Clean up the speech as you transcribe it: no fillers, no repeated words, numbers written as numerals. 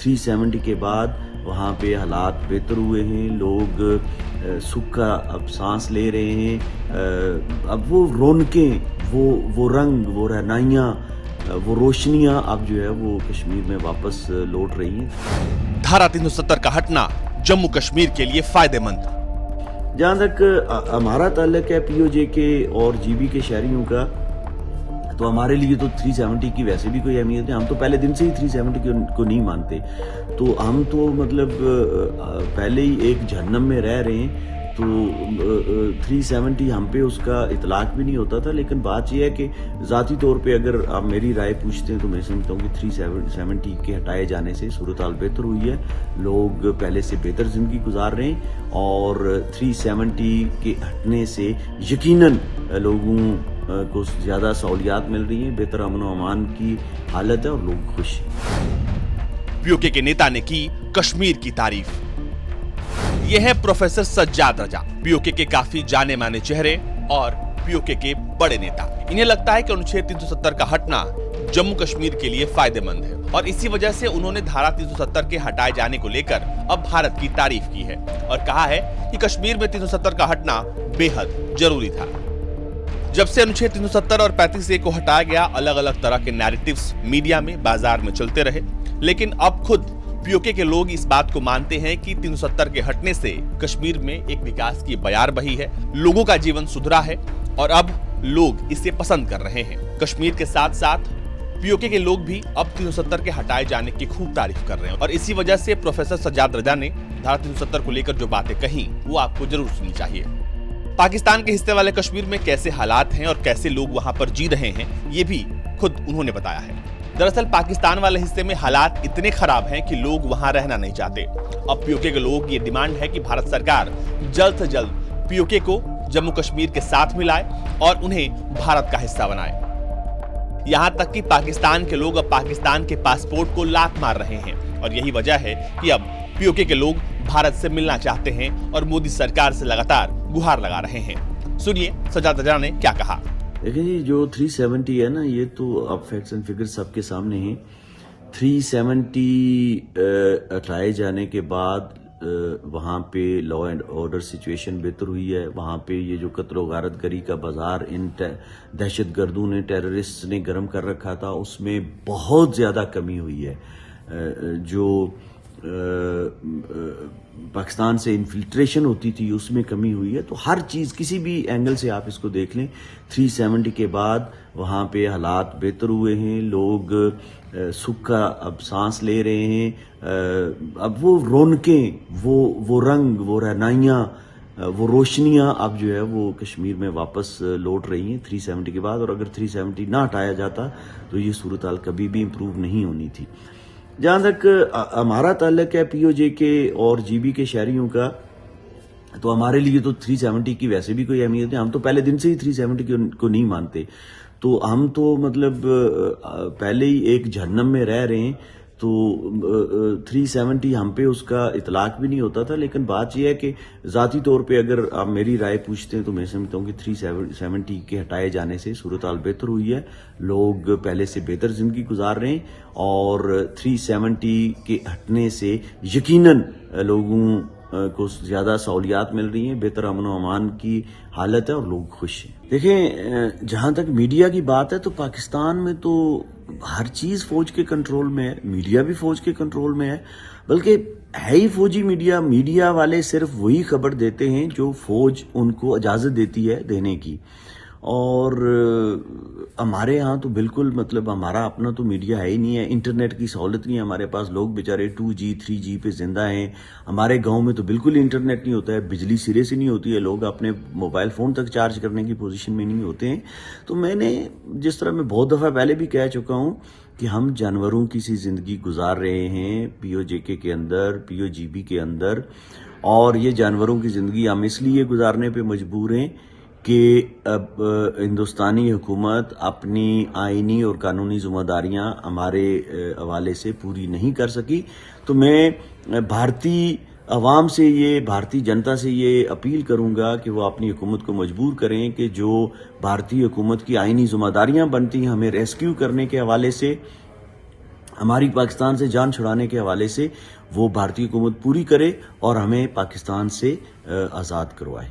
370 के बाद वहाँ पे हालात बेहतर हुए हैं, लोग सुख का अब सांस ले रहे हैं। अब वो रौनकें, वो रंग, वो रहनाइयाँ, वो रोशनियाँ अब जो है वो कश्मीर में वापस लौट रही हैं। धारा 370 का हटना जम्मू कश्मीर के लिए फायदेमंद। जहाँ तक हमारा ताल्लुक है पीओजे के और जीबी के शहरियों का, तो हमारे लिए तो 370 की वैसे भी कोई अहमियत है। हम तो पहले दिन से ही 370 को नहीं मानते। तो हम तो मतलब पहले ही एक जहन्नम में रह रहे हैं। तो 370 हम पे उसका इतलाक भी नहीं होता था। लेकिन बात यह है कि ज़ाती तौर पे अगर आप मेरी राय पूछते हैं तो मैं समझता हूँ कि 370 के हटाए जाने से सूरत हाल बेहतर हुई है। लोग पहले से बेहतर ज़िंदगी गुजार रहे हैं और 370 के हटने से यकीनन लोगों को ज़्यादा सहूलियात मिल रही हैं, बेहतर अमन व अमान की हालत है और लोग खुश हैं। पीओके के नेता ने की कश्मीर की तारीफ। यह है प्रोफेसर सज्जाद रजा, पीओके के काफी जाने माने चेहरे और पीओके के बड़े नेता। इन्हें लगता है कि अनुच्छेद 370 का हटना जम्मू कश्मीर के लिए फायदेमंद है और इसी वजह से उन्होंने धारा 370 के हटाए जाने को लेकर अब भारत की तारीफ की है और कहा है कि कश्मीर में 370 का हटना बेहद जरूरी था। जब से अनुच्छेद 370 और 35A को हटाया गया, अलग अलग तरह के नैरेटिव्स मीडिया में, बाजार में चलते रहे, लेकिन अब खुद पीओके के लोग इस बात को मानते हैं कि 370 के हटने से कश्मीर में एक विकास की बयार बही है, लोगों का जीवन सुधरा है और अब लोग इसे पसंद कर रहे हैं। कश्मीर के साथ साथ पीओके के लोग भी अब 370 के हटाए जाने की खूब तारीफ कर रहे हैं और इसी वजह से प्रोफेसर सज्जाद रजा ने धारा 370 को लेकर जो बातें कही वो आपको जरूर सुननी चाहिए। पाकिस्तान के हिस्से वाले कश्मीर में कैसे हालात हैं और कैसे लोग वहां पर जी रहे हैं, ये भी खुद उन्होंने बताया है। दरअसल पाकिस्तान वाले हिस्से में हालात इतने खराब हैं कि लोग वहां रहना नहीं चाहते। अब पीओके के लोगों की ये डिमांड है कि भारत सरकार जल्द से जल्द पीओके को जम्मू कश्मीर के साथ मिलाए और उन्हें भारत का हिस्सा बनाए। यहां तक कि पाकिस्तान के लोग अब पाकिस्तान के पासपोर्ट को लात मार रहे हैं और यही वजह है कि अब पीओके के लोग भारत से मिलना चाहते हैं और मोदी सरकार से लगातार गुहार लगा रहे हैं। सुनिए सज्जाद रजा ने क्या कहा। देखिए जी, जो 370 है ना, ये तो अब फैक्ट्स एंड फिगर्स सबके सामने हैं। 370 हटाए जाने के बाद वहाँ पे लॉ एंड ऑर्डर सिचुएशन बेहतर हुई है। वहाँ पे ये जो कत्ल व गारत गरी का बाजार इन दहशत गर्दों ने, टेररिस्ट ने गर्म कर रखा था, उसमें बहुत ज़्यादा कमी हुई है। जो पाकिस्तान से इन्फिल्ट्रेशन होती थी उसमें कमी हुई है। तो हर चीज़ किसी भी एंगल से आप इसको देख लें, 370 के बाद वहाँ पे हालात बेहतर हुए हैं, लोग सुख का अब सांस ले रहे हैं। अब वो रौनकें, वो रंग, वो रहनाइयाँ, वो रोशनियाँ अब जो है वो कश्मीर में वापस लौट रही हैं 370 के बाद। और अगर 370 ना हटाया जाता तो ये सूरत हाल कभी भी इम्प्रूव नहीं होनी थी। जहाँ तक हमारा ताल्लुक है पीओजे के और जीबी के शहरियों का, तो हमारे लिए तो 370 की वैसे भी कोई अहमियत है। हम तो पहले दिन से ही 370 को नहीं मानते। तो हम तो मतलब पहले ही एक जहन्नम में रह रहे हैं। तो 370 हम पे उसका इतलाक भी नहीं होता था। लेकिन बात यह है कि ज़ाती तौर पे अगर आप मेरी राय पूछते हैं तो मैं समझता हूँ कि 370 के हटाए जाने से सूरत हाल बेहतर हुई है। लोग पहले से बेहतर ज़िंदगी गुजार रहे हैं और 370 के हटने से यकीनन लोगों को ज़्यादा सहूलियात मिल रही हैं, बेहतर अमन व अमान की हालत है और लोग खुश हैं। देखें, जहाँ तक मीडिया की बात है तो पाकिस्तान में तो हर चीज़ फौज के कंट्रोल में है, मीडिया भी फौज के कंट्रोल में है। बल्कि है ही फौजी मीडिया वाले सिर्फ वही खबर देते हैं जो फौज उनको इजाज़त देती है देने की। और हमारे यहाँ तो बिल्कुल मतलब हमारा अपना तो मीडिया है ही नहीं है, इंटरनेट की सहूलत नहीं है हमारे पास। लोग बेचारे 2G 3G पे जिंदा हैं। हमारे गांव में तो बिल्कुल इंटरनेट नहीं होता है, बिजली सिरे से नहीं होती है, लोग अपने मोबाइल फ़ोन तक चार्ज करने की पोजीशन में नहीं होते हैं। तो मैंने जिस तरह मैं बहुत दफ़ा पहले भी कह चुका हूँ कि हम जानवरों की सी ज़िंदगी गुजार रहे हैं पीओजेके के अंदर, पीओजीबी के अंदर। और ये जानवरों की ज़िंदगी हम इसलिए गुजारने पर मजबूर हैं कि अब हिंदुस्तानी हुकूमत अपनी आईनी और कानूनी ज़िम्मेदारियां हमारे हवाले से पूरी नहीं कर सकी। तो मैं भारतीय अवाम से भारतीय जनता से ये अपील करूंगा कि वो अपनी हुकूमत को मजबूर करें कि जो भारतीय हुकूमत की आईनी ज़िम्मेदारियां बनती हैं हमें रेस्क्यू करने के हवाले से, हमारी पाकिस्तान से जान छुड़ाने के हवाले से वो भारतीय हुकूमत पूरी करे और हमें पाकिस्तान से आज़ाद करवाए।